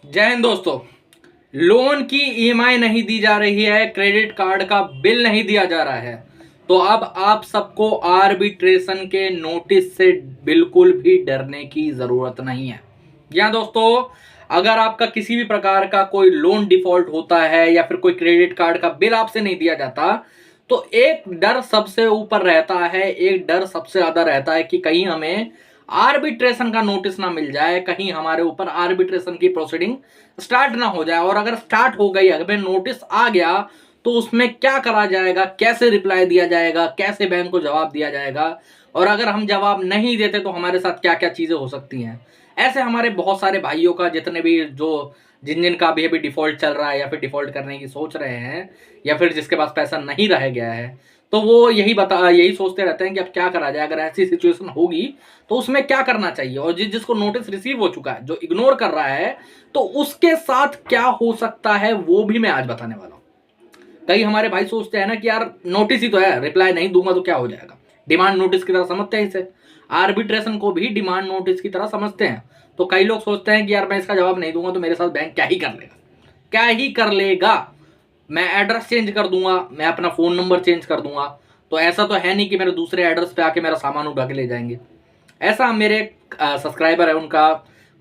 जय हिंद दोस्तों। लोन की ईएमआई नहीं दी जा रही है, क्रेडिट कार्ड का बिल नहीं दिया जा रहा है, तो अब आप सबको आर्बिट्रेशन के नोटिस से बिल्कुल भी डरने की जरूरत नहीं है। जी हाँ दोस्तों, अगर आपका किसी भी प्रकार का कोई लोन डिफॉल्ट होता है या फिर कोई क्रेडिट कार्ड का बिल आपसे नहीं दिया जाता, तो एक डर सबसे ऊपर रहता है, एक डर सबसे ज्यादा रहता है कि कहीं हमें आर्बिट्रेशन का नोटिस ना मिल जाए, कहीं हमारे ऊपर आर्बिट्रेशन की प्रोसीडिंग स्टार्ट ना हो जाए। और अगर स्टार्ट हो गई, अगर नोटिस आ गया, तो उसमें क्या करा जाएगा, कैसे रिप्लाई दिया जाएगा, कैसे बैंक को जवाब दिया जाएगा, और अगर हम जवाब नहीं देते तो हमारे साथ क्या क्या चीजें हो सकती हैं। ऐसे हमारे बहुत सारे भाइयों का, जितने भी जो जिन जिन का अभी अभी डिफॉल्ट चल रहा है या फिर डिफॉल्ट करने की सोच रहे हैं, या फिर जिसके पास पैसा नहीं रह गया है, तो वो यही सोचते रहते हैं कि अब क्या करा जाए, अगर ऐसी सिचुएशन होगी तो उसमें क्या करना चाहिए। और जिसको नोटिस रिसीव हो चुका है, जो इग्नोर कर रहा है, तो उसके साथ क्या हो सकता है वो भी मैं आज बताने वाला हूं। कई हमारे भाई सोचते हैं ना कि यार नोटिस ही तो है, रिप्लाई नहीं दूंगा तो क्या हो जाएगा। डिमांड नोटिस की तरह समझते हैं इसे, आर्बिट्रेशन को भी डिमांड नोटिस की तरह समझते हैं। तो कई लोग सोचते हैं कि यार मैं इसका जवाब नहीं दूंगा तो मेरे साथ बैंक क्या ही कर लेगा, क्या ही कर लेगा, मैं एड्रेस चेंज कर दूंगा, मैं अपना फोन नंबर चेंज कर दूंगा, तो ऐसा तो है नहीं कि मेरे दूसरे एड्रेस पे आके मेरा सामान उठा के ले जाएंगे। ऐसा मेरे सब्सक्राइबर है, उनका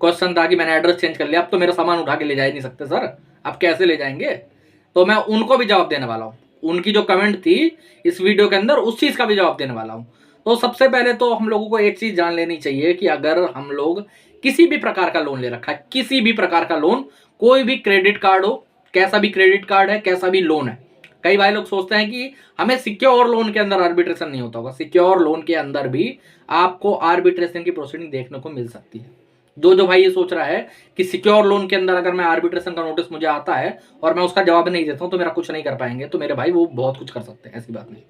क्वेश्चन था कि मैंने एड्रेस चेंज कर लिया, अब तो मेरा सामान उठा के ले जा ही नहीं सकते सर, अब कैसे ले जाएंगे। तो मैं उनको भी जवाब देने वाला हूँ, उनकी जो कमेंट थी इस वीडियो के अंदर उस चीज का भी जवाब देने वाला हूँ। तो सबसे पहले तो हम लोगों को एक चीज जान लेनी चाहिए कि अगर हम लोग किसी भी प्रकार का लोन ले रखा है, किसी भी प्रकार का लोन, कोई भी क्रेडिट कार्ड हो, कैसा भी क्रेडिट कार्ड है, कैसा भी लोन है। कई भाई लोग सोचते हैं कि हमें सिक्योर लोन के अंदर आर्बिट्रेशन नहीं होता होगा, सिक्योर लोन के अंदर भी आपको आर्बिट्रेशन की प्रोसीडिंग देखने को मिल सकती है। जो जो भाई ये सोच रहा है कि सिक्योर लोन के अंदर अगर मैं आर्बिट्रेशन का नोटिस मुझे आता है और मैं उसका जवाब नहीं देता हूं तो मेरा कुछ नहीं कर पाएंगे, तो मेरे भाई वो बहुत कुछ कर सकते हैं, ऐसी बात नहीं।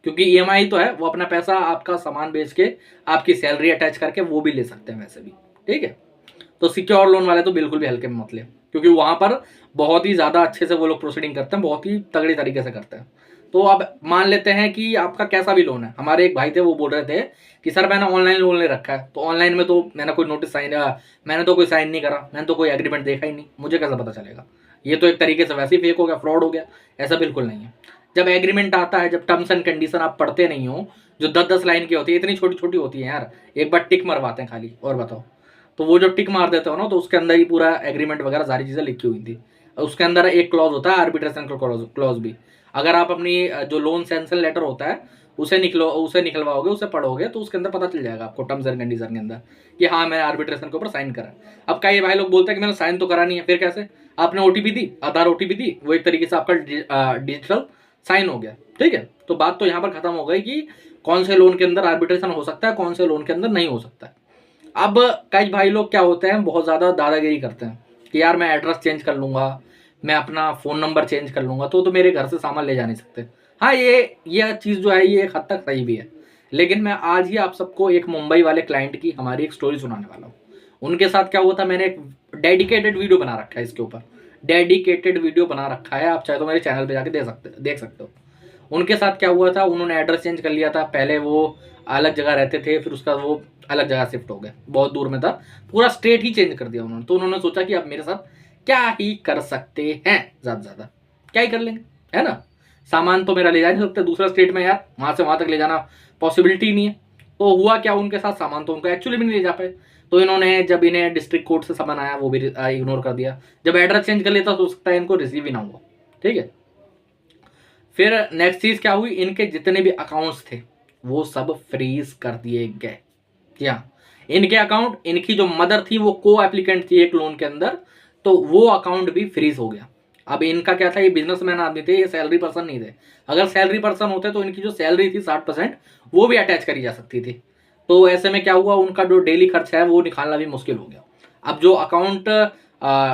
क्योंकि ईएमआई तो है, वो अपना पैसा आपका सामान बेच के आपकी सैलरी अटैच करके वो भी ले सकते हैं वैसे भी, ठीक है। तो सिक्योर लोन वाले तो बिल्कुल भी हल्के में मत ले, क्योंकि वहां पर बहुत ही ज्यादा अच्छे से वो लोग प्रोसीडिंग करते हैं, बहुत ही तगड़ी तरीके से करते हैं। तो अब मान लेते हैं कि आपका कैसा भी लोन है। हमारे एक भाई थे, वो बोल रहे थे कि सर मैंने ऑनलाइन लोन ले रखा है, तो ऑनलाइन में तो मैंने कोई नोटिस साइन, मैंने तो कोई साइन नहीं करा, मैंने तो कोई एग्रीमेंट देखा ही नहीं, मुझे कैसे पता चलेगा। ये तो एक तरीके से वैसे ही फेक हो गया, फ्रॉड हो गया। ऐसा बिल्कुल नहीं है। जब एग्रीमेंट आता है, जब टर्म्स एंड कंडीशन आप पढ़ते नहीं हो, जो 10-10 लाइन की होती है, इतनी छोटी छोटी होती है यार, एक बार टिक मरवाते हैं खाली, और बताओ। तो वो जो टिक मार देते हो ना, तो उसके अंदर ही पूरा एग्रीमेंट वगैरह सारी चीजें लिखी हुई थी। उसके अंदर एक क्लॉज होता है, आर्बिट्रेशन का क्लॉज भी। अगर आप अपनी जो लोन सैंक्शन लेटर होता है उसे निकलवाओगे, उसे पढ़ोगे, तो उसके अंदर पता चल जाएगा आपको टर्म्स एंड कंडीशन के अंदर कि हाँ मैंने आर्बिट्रेशन के ऊपर साइन करा। अब कई भाई लोग बोलते हैं कि मैंने साइन तो करा नहीं है, फिर कैसे? आपने ओटीपी दी, आधार ओटीपी दी, वो एक तरीके से आपका डिजिटल साइन हो गया, ठीक है। तो बात तो यहाँ पर खत्म हो गई कि कौन से लोन के अंदर आर्बिट्रेशन हो सकता है, कौन से लोन के अंदर नहीं हो सकता है। अब कई भाई लोग क्या होते हैं, बहुत ज्यादा दादागिरी करते हैं कि यार मैं एड्रेस चेंज कर लूंगा, मैं अपना फोन नंबर चेंज कर लूंगा, तो मेरे घर से सामान ले जा नहीं सकते। हाँ, ये चीज जो है ये एक हद तक सही भी है। लेकिन मैं आज ही आप सबको एक मुंबई वाले क्लाइंट की हमारी एक स्टोरी सुनाने वाला हूँ। उनके साथ क्या हुआ था, मैंने एक डेडिकेटेड वीडियो बना रखा है इसके ऊपर, डेडिकेटेड वीडियो बना रखा है, आप चाहे तो मेरे चैनल पे जाके देख सकते हो। उनके साथ क्या हुआ था, उन्होंने एड्रेस चेंज कर लिया था। पहले वो अलग जगह रहते थे, फिर उसका वो अलग जगह शिफ्ट हो गए, बहुत दूर में था, पूरा स्टेट ही चेंज कर दिया उन्होंने। तो उन्होंने सोचा कि अब मेरे साथ क्या ही कर सकते हैं, ज्यादा से ज्यादा क्या ही कर लेंगे, है ना। सामान तो मेरा ले जा नहीं सकते दूसरा स्टेट में यार, वहां से वहां तक ले जाना पॉसिबिलिटी नहीं है। तो हुआ क्या, उनके साथ सामान तो उनको एक्चुअली भी नहीं ले जा पाए। तो इन्होंने, जब इन्हें डिस्ट्रिक्ट कोर्ट से सामान आया, वो भी इग्नोर कर दिया। जब एड्रेस चेंज कर लेता तो हो सकता है इनको रिसीव ही ना हुआ, ठीक है। फिर नेक्स्ट चीज क्या हुई, इनके जितने भी अकाउंट्स थे वो सब फ्रीज कर दिए गए। क्या इनके अकाउंट, इनकी जो मदर थी वो को एप्लीकेंट थी एक लोन के अंदर, तो वो अकाउंट भी फ्रीज हो गया। अब इनका क्या था, ये बिजनेसमैन आदमी थे, ये सैलरी पर्सन नहीं थे। अगर सैलरी पर्सन होते तो इनकी जो सैलरी थी 60% वो भी अटैच करी जा सकती थी। तो ऐसे में क्या हुआ, उनका जो डेली खर्च है वो निकालना भी मुश्किल हो गया। अब जो अकाउंट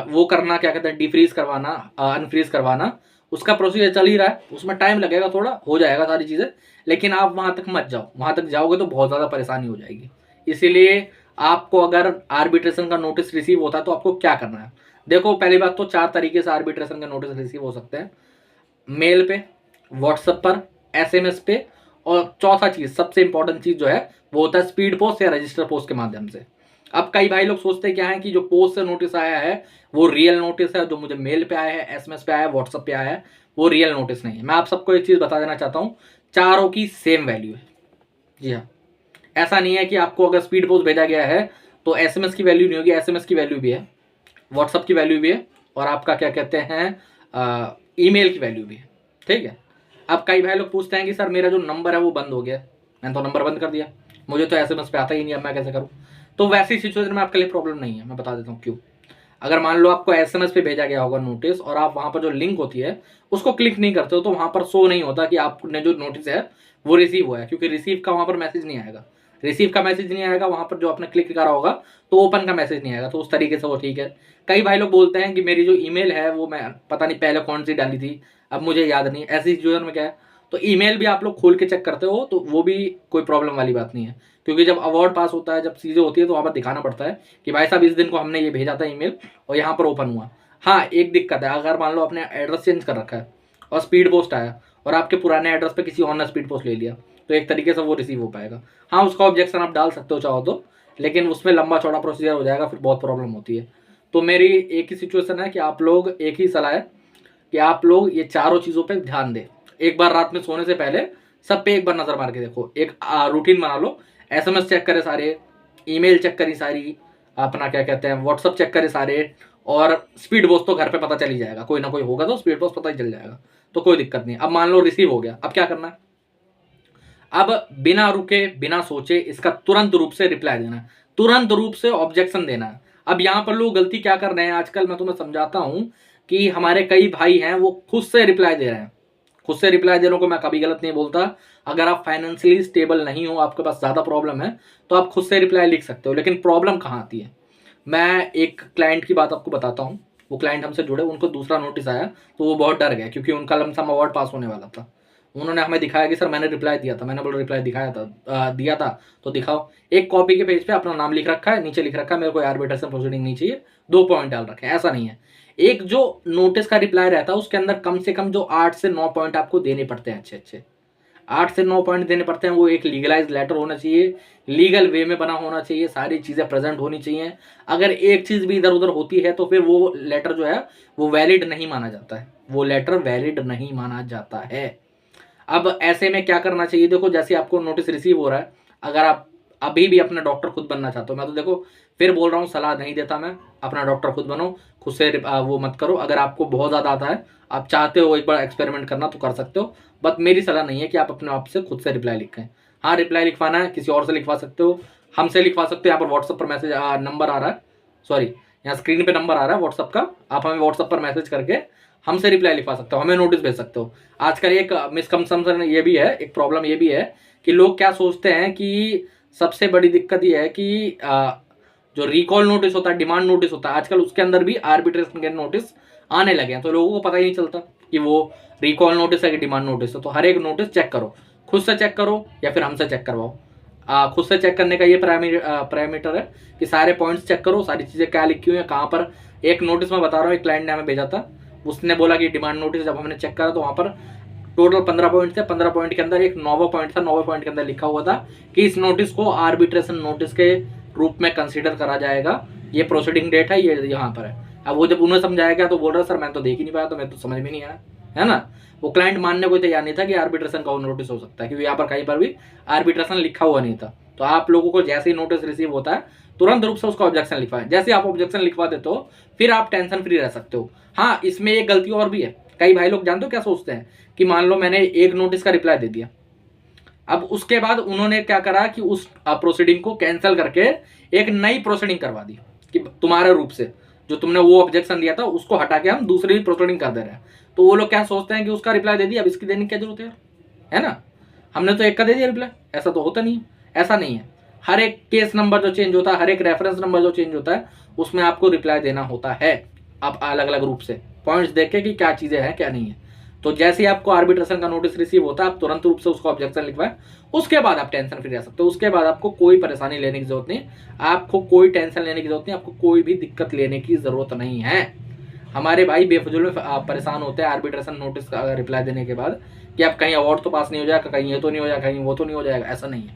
वो करना, क्या कहते हैं, डिफ्रीज करवाना, अनफ्रीज करवाना, उसका प्रोसीजर चल ही रहा है, उसमें टाइम लगेगा, थोड़ा हो जाएगा सारी चीजें। लेकिन आप वहां तक मत जाओ, वहां तक जाओगे तो बहुत ज्यादा परेशानी हो जाएगी। इसीलिए आपको अगर आर्बिट्रेशन का नोटिस रिसीव होता है तो आपको क्या करना है। देखो, पहली बात तो 4 तरीके से आर्बिट्रेशन का नोटिस रिसीव हो सकते हैं, मेल पे, व्हाट्सएप पर, एसएमएस पे, और चौथा चीज, सबसे इंपॉर्टेंट चीज जो है वो होता है स्पीड पोस्ट या रजिस्टर पोस्ट के माध्यम से। अब कई भाई लोग सोचते क्या है कि जो पोस्ट से नोटिस आया है वो रियल नोटिस है, जो मुझे मेल पे आया है, एसएमएस पे आया है, व्हाट्सएप पे आया है, वो रियल नोटिस नहीं है। मैं आप सबको एक चीज बता देना चाहता हूँ, चारों की सेम वैल्यू है। जी हाँ, ऐसा नहीं है कि आपको अगर स्पीड पोस्ट भेजा गया है तो एसएमएस की वैल्यू नहीं होगी, एसएमएस की वैल्यू भी है, व्हाट्सएप की वैल्यू भी है, और आपका क्या कहते हैं ईमेल की वैल्यू भी है। ठीक है। अब कई भाई लोग पूछते हैं कि सर मेरा जो नंबर है वो बंद हो गया, मैंने तो नंबर बंद कर दिया, मुझे तो एसएमएस पे आता ही नहीं, अब मैं कैसे करूँ? तो वैसी सिचुएशन में आपके लिए प्रॉब्लम नहीं है, मैं बता देता हूँ क्यों। अगर मान लो आपको एसएमएस पे भेजा गया होगा नोटिस और आप वहां पर जो लिंक होती है उसको क्लिक नहीं करते हो तो वहां पर शो नहीं होता कि आपने जो नोटिस है वो रिसीव हुआ है, क्योंकि रिसीव का वहां पर मैसेज नहीं आएगा। रिसीव का मैसेज नहीं आएगा, वहां पर जो आपने क्लिक करा होगा तो ओपन का मैसेज नहीं आएगा, तो उस तरीके से वो ठीक है। कई भाई लोग बोलते हैं कि मेरी जो ईमेल है वो मैं पता नहीं पहले कौन सी डाली थी, अब मुझे याद नहीं। ऐसी सिचुएशन में क्या है, तो ईमेल भी आप लोग खोल के चेक करते हो तो वो भी कोई प्रॉब्लम वाली बात नहीं है, क्योंकि जब अवार्ड पास होता है, जब चीज़ें होती है तो वहाँ पर दिखाना पड़ता है कि भाई साहब इस दिन को हमने ये भेजा था ईमेल और यहाँ पर ओपन हुआ। हाँ, एक दिक्कत है, अगर मान लो आपने एड्रेस चेंज कर रखा है और स्पीड पोस्ट आया और आपके पुराने एड्रेस पे किसी और ने स्पीड पोस्ट ले लिया तो एक तरीके से वो रिसीव हो पाएगा। हाँ, उसका ऑब्जेक्शन आप डाल सकते हो चाहो तो, लेकिन उसमें लंबा चौड़ा प्रोसीजर हो जाएगा, फिर बहुत प्रॉब्लम होती है। तो मेरी एक ही सिचुएशन है कि आप लोग, एक ही सलाह है कि आप लोग ये चारों चीज़ों पे ध्यान दें। एक बार रात में सोने से पहले सब पे एक बार नज़र मार के देखो, एक रूटीन बना लो, एसएमएस चेक करें सारे, ईमेल चेक करी सारी, अपना क्या कहते हैं व्हाट्सअप चेक करें सारे, और स्पीड पोस्ट तो घर पे पता चल ही जाएगा, कोई ना कोई होगा तो स्पीड पोस्ट पता ही चल जाएगा, तो कोई दिक्कत नहीं। अब मान लो रिसीव हो गया, अब क्या करना है? अब बिना रुके बिना सोचे इसका तुरंत रूप से रिप्लाई देना है, तुरंत रूप से ऑब्जेक्शन देना है। अब यहाँ पर लोग गलती क्या कर रहे हैं आजकल, मैं तुम्हें समझाता हूँ कि हमारे कई भाई हैं वो खुद से रिप्लाई दे रहे हैं। खुद से रिप्लाई देने को मैं कभी गलत नहीं बोलता। अगर आप फाइनेंशियली स्टेबल नहीं हो, आपके पास ज़्यादा प्रॉब्लम है, तो आप खुद से रिप्लाई लिख सकते हो। लेकिन प्रॉब्लम कहाँ आती है, मैं एक क्लाइंट की बात आपको बताता हूँ। वो क्लाइंट हमसे जुड़े, उनको दूसरा नोटिस आया तो वो बहुत डर गए, क्योंकि उनका लमसम अवार्ड पास होने वाला था। उन्होंने हमें दिखाया कि सर मैंने रिप्लाई दिया था, मैंने बोला रिप्लाई दिया था तो दिखाओ। एक कॉपी के पेज पे अपना नाम लिख रखा है, नीचे लिख रखा है मेरे को आर्बिट्रेशन प्रोसीडिंग नहीं चाहिए, 2 पॉइंट डाल रखे हैं। ऐसा नहीं है, एक जो नोटिस का रिप्लाई रहता है उसके अंदर कम से कम जो 8 से 9 पॉइंट आपको देने पड़ते हैं, अच्छे अच्छे 8 से 9 पॉइंट देने पड़ते हैं। वो एक लीगलाइज लेटर होना चाहिए, लीगल वे में बना होना चाहिए, सारी चीज़ें प्रेजेंट होनी चाहिए। अगर एक चीज़ भी इधर उधर होती है तो फिर वो लेटर जो है वो वैलिड नहीं माना जाता है, वो लेटर वैलिड नहीं माना जाता है। अब ऐसे में क्या करना चाहिए, देखो जैसे आपको नोटिस रिसीव हो रहा है, अगर आप अभी भी अपना डॉक्टर खुद बनना चाहते हो, मैं तो देखो फिर बोल रहा हूँ, सलाह नहीं देता मैं, अपना डॉक्टर खुद बनो, खुद से वो मत करो। अगर आपको बहुत ज़्यादा आता है, आप चाहते हो एक बार एक्सपेरिमेंट करना तो कर सकते हो, बट मेरी सलाह नहीं है कि आप अपने आप से खुद से रिप्लाई लिखें। हाँ, रिप्लाई लिखवाना है किसी और से लिखवा सकते हो, हमसे लिखवा सकते हो। यहाँ पर व्हाट्सअप पर मैसेज नंबर आ रहा है, सॉरी यहाँ स्क्रीन पे नंबर आ रहा है व्हाट्सअप का, आप हमें व्हाट्सअप पर मैसेज करके हमसे रिप्लाई लिखवा सकते हो, हमें नोटिस भेज सकते हो। आजकल एक मिसकंसेप्शन ये भी है, एक प्रॉब्लम ये भी है कि लोग क्या सोचते हैं कि सबसे बड़ी दिक्कत ये है कि जो रिकॉल नोटिस होता है, डिमांड नोटिस होता है, आजकल उसके अंदर भी आर्बिट्रेशन के नोटिस आने लगे हैं, तो लोगों को पता ही नहीं चलता कि वो रिकॉल नोटिस है कि डिमांड नोटिस है। तो हर एक नोटिस चेक करो, खुद से चेक करो या फिर हमसे चेक करवाओ। खुद से चेक करने का ये पैरामीटर है कि सारे पॉइंट्स चेक करो, सारी चीज़ें क्या लिखी हुई है कहाँ पर। एक नोटिस में बता रहा हूँ, एक क्लाइंट ने हमें भेजा था, उसने बोला कि डिमांड नोटिस, जब हमने चेक करा तो वहाँ पर टोटल 15 पॉइंट थे, 15 पॉइंट के अंदर एक 9वां पॉइंट था, 9वें पॉइंट के अंदर लिखा हुआ था कि इस नोटिस को आर्बिट्रेशन नोटिस के रूप में कंसीडर करा जाएगा, ये प्रोसीडिंग डेट है, ये यहाँ पर है। अब वो जब उन्हें समझाया गया तो बोल रहा सर मैं तो देख ही नहीं पाया, तो मैं तो समझ में नहीं आया, है ना। वो क्लाइंट मानने को तैयार नहीं था कि आर्बिट्रेशन का नोटिस हो सकता है, क्योंकि यहाँ पर कहीं पर भी आर्बिट्रेशन लिखा हुआ नहीं था। तो आप लोगों को जैसे ही नोटिस रिसीव होता है तुरंत रूप से उसका ऑब्जेक्शन लिखवाएं। जैसे आप ऑब्जेक्शन लिखवा देते हो फिर आप टेंशन फ्री रह सकते हो। हाँ, इसमें एक गलती और भी है, कई भाई लोग जानते हो क्या सोचते हैं कि मान लो मैंने एक नोटिस का रिप्लाई दे दिया, अब उसके बाद उन्होंने क्या करा कि उस प्रोसीडिंग को कैंसिल करके एक नई प्रोसीडिंग करवा दी कि तुम्हारे रूप से जो तुमने वो ऑब्जेक्शन दिया था उसको हटा के हम दूसरी प्रोसीडिंग कर दे रहे हैं। तो वो लोग क्या सोचते हैं कि उसका रिप्लाई दे दिया, अब इसकी देने की क्या जरूरत है ना, हमने तो एक का दे दिया रिप्लाई। ऐसा तो होता नहीं है, ऐसा नहीं है। हर एक केस नंबर जो चेंज होता है, हर एक रेफरेंस नंबर जो चेंज होता है, उसमें आपको रिप्लाई देना होता है, आप अलग अलग रूप से पॉइंट्स देख के कि क्या चीज़ें हैं क्या नहीं है। तो जैसे ही आपको आर्बिट्रेशन का नोटिस रिसीव होता है आप तुरंत रूप से उसको ऑब्जेक्शन लिखवाएं, उसके बाद आप टेंशन फ्री रह सकते हो। उसके बाद आपको कोई परेशानी लेने की जरूरत नहीं, आपको कोई टेंशन लेने की जरूरत नहीं, आपको कोई भी दिक्कत लेने की जरूरत नहीं है। हमारे भाई बेफजूल में परेशान होते हैं आर्बिट्रेशन नोटिस का रिप्लाई देने के बाद कि अब कहीं अवार्ड तो पास नहीं हो जाएगा, कहीं ये तो नहीं हो जाएगा, कहीं वो तो नहीं हो जाएगा। ऐसा नहीं है,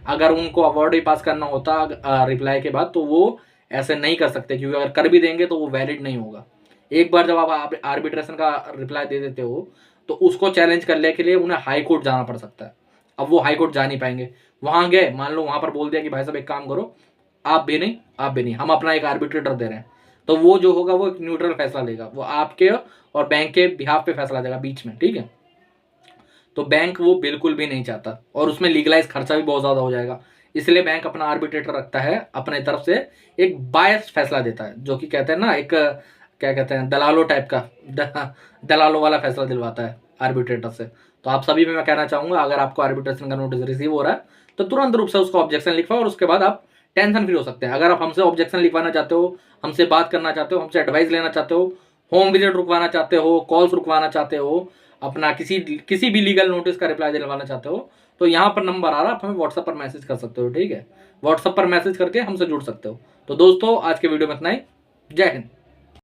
अगर उनको अवार्ड ही पास करना होता रिप्लाई के बाद तो वो ऐसे नहीं कर सकते, क्योंकि अगर कर भी देंगे तो वो वैलिड नहीं होगा। एक बार जब आप आर्बिट्रेशन का रिप्लाई दे देते हो तो उसको चैलेंज करने के लिए उन्हें हाई कोर्ट जाना पड़ सकता है। अब वो हाई कोर्ट जा नहीं पाएंगे, वहां गए, मान लो वहां पर बोल दिया कि भाई साहब एक काम करो, आप भी नहीं, आप भी नहीं, हम अपना एक आर्बिट्रेटर दे रहे हैं, तो वो जो होगा वो एक न्यूट्रल फैसला लेगा, वो आपके और बैंक के बिहाफ पे फैसला देगा बीच में, ठीक है। तो बैंक वो बिल्कुल भी नहीं चाहता, और उसमें लीगलाइज खर्चा भी बहुत ज्यादा हो जाएगा, इसलिए बैंक अपना आर्बिट्रेटर रखता है, अपने तरफ से एक बायस फैसला देता है, जो कि कहते हैं ना एक क्या कहते हैं, दलालो टाइप का दलालो वाला फैसला दिलवाता है आर्बिट्रेटर से। तो आप सभी में मैं कहना चाहूंगा, अगर आपको आर्बिट्रेशन का नोटिस रिसीव हो रहा है तो तुरंत रूप से उसको ऑब्जेक्शन लिखवाओ, और उसके बाद आप टेंशन फ्री हो सकते हैं। अगर आप हमसे ऑब्जेक्शन लिखवाना चाहते हो, हमसे बात करना चाहते हो, हमसे एडवाइस लेना चाहते हो, होम विजिट रुकवाना चाहते हो, कॉल्स रुकवाना चाहते हो, अपना किसी भी लीगल नोटिस का रिप्लाई दिलवाना चाहते हो, तो यहाँ पर नंबर आ रहा है, आप हमें व्हाट्सएप पर मैसेज कर सकते हो, ठीक है। व्हाट्सएप पर मैसेज करके हमसे जुड़ सकते हो। तो दोस्तों आज के वीडियो में इतना ही। जय हिंद।